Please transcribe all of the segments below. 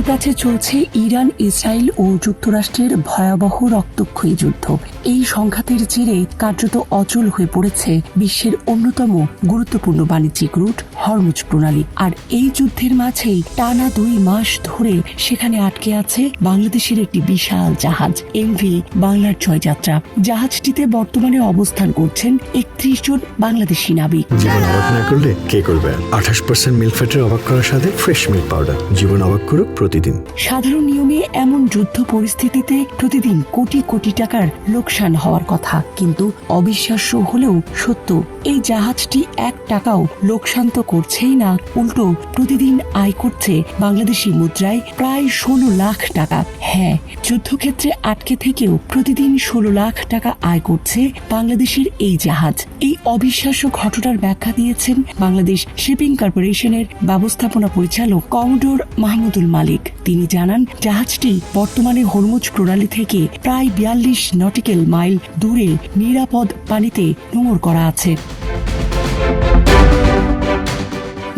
মধ্যপ্রাচ্যে চলছে Iran, Israel ও যুক্তরাষ্ট্রের ভয়াবহ রক্তক্ষয়ী যুদ্ধ। এই সংঘাতের জেরে কার্যত অচল হয়ে পড়েছে বিশ্বের অন্যতম গুরুত্বপূর্ণ বাণিজ্যিক রুট হরমুজ প্রণালী। আর এই যুদ্ধের মাঝেই টানা 2 মাস ধরে সেখানে আটকে আছে বাংলাদেশের একটি বিশাল জাহাজ এমভি বাংলার জয়যাত্রা। জাহাজটিতে বর্তমানে অবস্থান করছেন 31 জন বাংলাদেশি নাবিক। জীবন অবাক না করলে কে করবে? 28% মিল্ক ফ্যাটের অবাক করার সাথে ফ্রেশ মিল্ক পাউডার। জীবন অবাক করুক প্রতিদিন। সাধারণ নিয়মে এমন যুদ্ধ পরিস্থিতিতে প্রতিদিন কোটি কোটি টাকার লোকসান হওয়ার কথা, কিন্তু অবিশ্বাস্য হলেও সত্য, এই জাহাজটি 1 টাকাও লোকসান তো করছেই না, উল্টো প্রতিদিন আয় করছে বাংলাদেশি মুদ্রায় প্রায় 16 লাখ টাকা। হ্যাঁ, যুদ্ধক্ষেত্রে আটকে থেকেও প্রতিদিন 16 লাখ টাকা আয় করছে বাংলাদেশের এই জাহাজ। এই অবিশ্বাস্য ঘটনার ব্যাখ্যা দিয়েছেন বাংলাদেশ শিপিং কর্পোরেশনের ব্যবস্থাপনা পরিচালক কমোডোর মাহমুদুল মালিক। তিনি জানান, জাহাজটি বর্তমানে হরমুজ প্রণালী থেকে প্রায় 42 নটিক্যাল মাইল দূরে নিরাপদ পানিতে নোঙর করা আছে।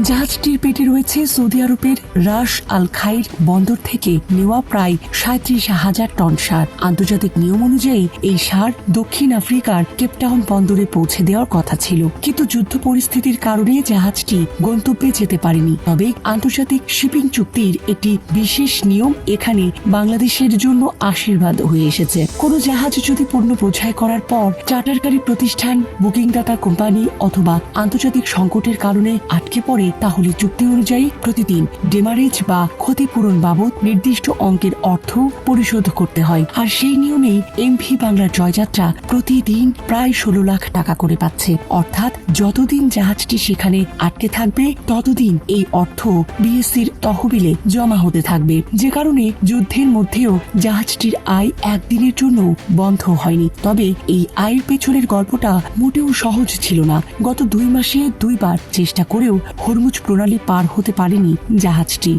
জাহাজটির পেটে রয়েছে সৌদি আরবের রাস আল খাইর বন্দর থেকে নেওয়া প্রায় 37,000 টন সার। আন্তর্জাতিক নিয়ম অনুযায়ী এই সার দক্ষিণ আফ্রিকার কেপটাউন বন্দরে পৌঁছে দেওয়ার কথা ছিল, কিন্তু যুদ্ধ পরিস্থিতির কারণে জাহাজটি গন্তব্যে যেতে পারেনি। তবে আন্তর্জাতিক শিপিং চুক্তির একটি বিশেষ নিয়ম এখানে বাংলাদেশের জন্য আশীর্বাদ হয়ে এসেছে। কোন জাহাজ যদি পণ্য বোঝাই করার পর চার্টারকারী প্রতিষ্ঠান, বুকিংদাতা কোম্পানি অথবা আন্তর্জাতিক সংকটের কারণে আটকে পড়ে, তাহলে চুক্তি অনুযায়ী প্রতিদিন ডেমারেজ বা ক্ষতিপূরণ বাবদ নির্দিষ্ট অঙ্কের অর্থ পরিশোধ করতে হয়। আর সেই নিয়মেই এমভি বাংলার জয়যাত্রা প্রতিদিন প্রায় 16 লাখ টাকা করে পাচ্ছে। অর্থাৎ যতদিন জাহাজটি সেখানে আটকে থাকবে ততদিন এই অর্থ বিএসসির তহবিলে জমা হতে থাকবে, যে কারণে যুদ্ধের মধ্যেও জাহাজটির আয় একদিনের জন্য বন্ধ হয়নি। তবে এই আয়ের পেছনের গল্পটা মোটেও সহজ ছিল না। গত 2 মাসে 2 বার চেষ্টা করেও হরমুজ প্রণালী পার হতে পারেনি জাহাজটি।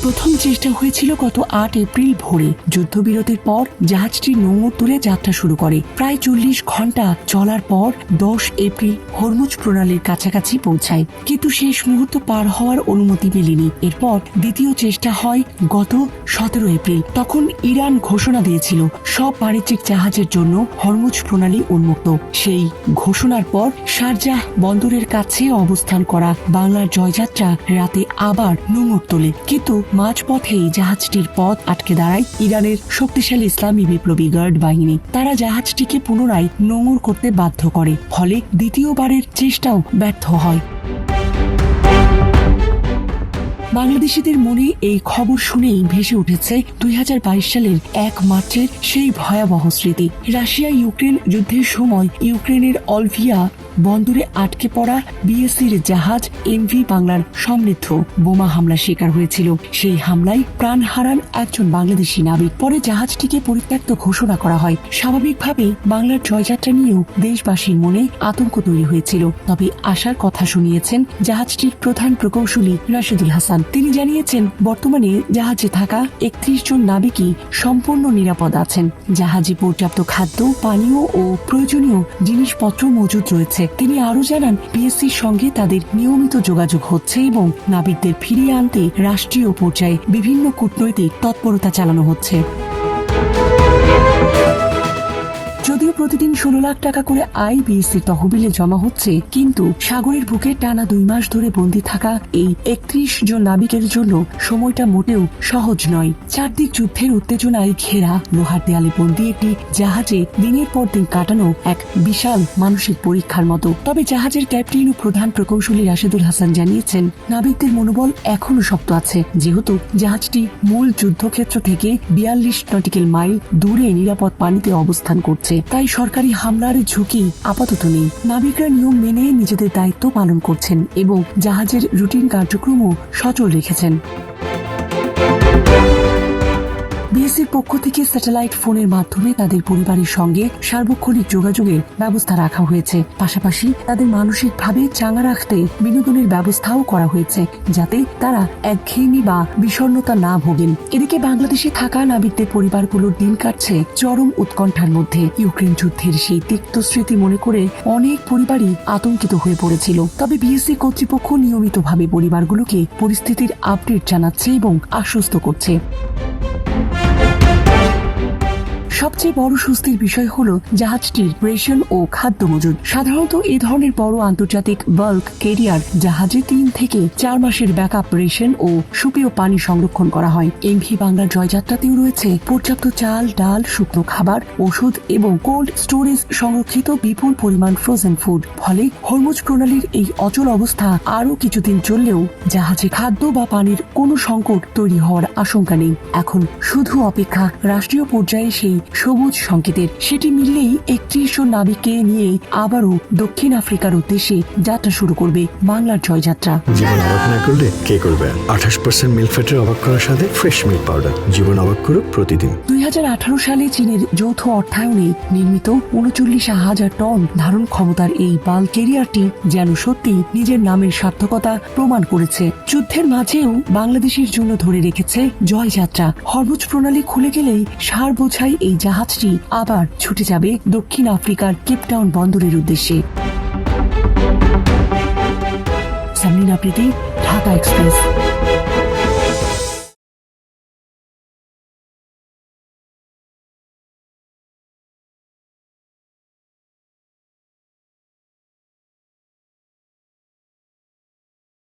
প্রথম চেষ্টা হয়েছিল গত 8 এপ্রিল ভোরে। যুদ্ধবিরতির পর জাহাজটি নোঙর তুলে যাত্রা শুরু করে। প্রায় 40 ঘন্টা চলার পর 10 এপ্রিল হরমুজ প্রণালীর কাছাকাছি পৌঁছায়, কিন্তু শেষ মুহূর্ত পার হওয়ার অনুমতি মেলেনি। এরপর দ্বিতীয় চেষ্টা হয় গত 17 এপ্রিল। তখন ইরান ঘোষণা দিয়েছিল সব বাণিজ্যিক জাহাজের জন্য হরমুজ প্রণালী উন্মুক্ত। সেই ঘোষণার পর শারজাহ বন্দরের কাছে অবস্থান করা বাংলার জয়যাত্রা রাতে আবার নোঙর তোলে, কিন্তু মাঝপথেই জাহাজটির পথ আটকে দাঁড়ায় ইরানের শক্তিশালী ইসলামী বিপ্লবী গার্ড বাহিনী। তারা জাহাজটিকে পুনরায় নোঙর করতে বাধ্য করে, ফলে দ্বিতীয়বারের চেষ্টাও ব্যর্থ হয়। বাংলাদেশিদের মনে এই খবর শুনেই ভেসে উঠেছে 2022 সালের 1 মার্চের সেই ভয়াবহ স্মৃতি। রাশিয়া ইউক্রেন যুদ্ধের সময় ইউক্রেনের অলভিয়া বন্দরে আটকে পড়া বিএসসির জাহাজ এমভি বাংলার সমৃদ্ধ বোমা হামলা শিকার হয়েছিল। সেই হামলায় প্রাণ হারান একজন বাংলাদেশি নাবিক। পরে জাহাজটিকে পরিত্যক্ত ঘোষণা করা হয়। স্বাভাবিকভাবেই বাংলার জয়যাত্রা নিয়েও দেশবাসীর মনে আতঙ্ক তৈরি হয়েছিল। তবে আশার কথা শুনিয়েছেন জাহাজটির প্রধান প্রকৌশলী রাশেদুল হাসান। তিনি জানিয়েছেন, বর্তমানে জাহাজে থাকা 31 জন নাবিকই সম্পূর্ণ নিরাপদ আছেন। জাহাজে পর্যাপ্ত খাদ্য, পানীয় ও প্রয়োজনীয় জিনিসপত্র মজুদ রয়েছে। তিনি আরো জানান, বিএসসির সঙ্গে তাদের নিয়মিত যোগাযোগ হচ্ছে এবং নাবিকদের ফিরিয়ে আনতে রাষ্ট্রীয় পর্যায়ে বিভিন্ন কূটনৈতিক তৎপরতা চালানো হচ্ছে। যদিও প্রতিদিন 16 লাখ টাকা করে আয় বিএসসির তহবিলে জমা হচ্ছে, কিন্তু সাগরের বুকে টানা 2 মাস ধরে বন্দী থাকা এই 31 জন নাবিকের জন্য সময়টা মোটেও সহজ নয়। চারদিক যুদ্ধের উত্তেজনায় ঘেরা লোহার দেয়ালে বন্দী একটি জাহাজে দিনের পর দিন কাটানো এক বিশাল মানসিক পরীক্ষার মতো। তবে জাহাজের ক্যাপ্টেন ও প্রধান প্রকৌশলী রাশেদুল হাসান জানিয়েছেন, নাবিকদের মনোবল এখনো শক্ত আছে, যেহেতু জাহাজটি মূল যুদ্ধক্ষেত্র থেকে 42 নটিক্যাল মাইল দূরে নিরাপদ পানিতে অবস্থান করছে। তাই সরকারি হামলার ঝুঁকি আপাতত নেই। নাবিকরা নিয়ম মেনে নিজেদের দায়িত্ব পালন করছেন এবং জাহাজের রুটিন কার্যক্রমও সচল রেখেছেন। বিএসসির পক্ষ থেকে স্যাটেলাইট ফোনের মাধ্যমে তাদের পরিবারের সঙ্গে সার্বক্ষণিক যোগাযোগের ব্যবস্থা রাখা হয়েছে। পাশাপাশি তাদের মানসিকভাবে চাঙ্গা রাখতে বিনোদনের ব্যবস্থাও করা হয়েছে, যাতে তারা একঘেয়েমি বা বিষণ্ণতা না ভোগেন। এদিকে বাংলাদেশে থাকা নাবিকদের পরিবারগুলোর দিন কাটছে চরম উৎকণ্ঠার মধ্যে। ইউক্রেন যুদ্ধের সেই তিক্ত স্মৃতি মনে করে অনেক পরিবারই আতঙ্কিত হয়ে পড়েছিল। তবে বিএসসি কর্তৃপক্ষ নিয়মিতভাবে পরিবারগুলোকে পরিস্থিতির আপডেট জানাচ্ছে এবং আশ্বস্ত করছে। সবচেয়ে বড় স্বস্তির বিষয় হলো জাহাজটির রেশন ও খাদ্য মজুদ। সাধারণত এই ধরনের বড় আন্তর্জাতিক বাল্ক ক্যারিয়ার জাহাজে 3 থেকে 4 মাসের ব্যাকআপ রেশন ও সুপেয় পানি সংরক্ষণ করা হয়। এমভি বাংলার জয়যাত্রাতেও রয়েছে পর্যাপ্ত চাল, ডাল, শুকনো খাবার, ওষুধ এবং কোল্ড স্টোরেজ সংরক্ষিত বিপুল পরিমাণ ফ্রোজেন ফুড। ফলে হরমুজ প্রণালীর এই অচল অবস্থা আরও কিছুদিন চললেও জাহাজে খাদ্য বা পানির কোনো সংকট তৈরি হওয়ার আশঙ্কা নেই। এখন শুধু অপেক্ষা রাষ্ট্রীয় পর্যায়ে সেই সবুজ সংকেতের। সেটি মিললেই 31 নাবিককে নিয়ে আবারও দক্ষিণ আফ্রিকার উদ্দেশ্যে যাত্রা শুরু করবে বাংলার জয়যাত্রা। জীবন অবাক না করলে কে করবে? 28% মিল্ক ফ্যাটের অবাক করার সাথে ফ্রেশ মিল্ক পাউডার। জীবন অবাক করুক প্রতিদিন। 2018 সালে চীনের যৌথ অর্থায়নে নির্মিত 39,000 টন ধারণ ক্ষমতার এই বাল্ক ক্যারিয়ারটি যেন সত্যি নিজের নামের সার্থকতা প্রমাণ করেছে। যুদ্ধের মাঝেও বাংলাদেশের জন্য ধরে রেখেছে জয়যাত্রা। হরমুজ প্রণালী খুলে গেলেই সার বোঝাই এই জাহাজটি আবার ছুটে যাবে দক্ষিণ আফ্রিকার কেপটাউন বন্দরের উদ্দেশ্যে। সামরিনা প্রীতি, ঢাকা এক্সপ্রেস।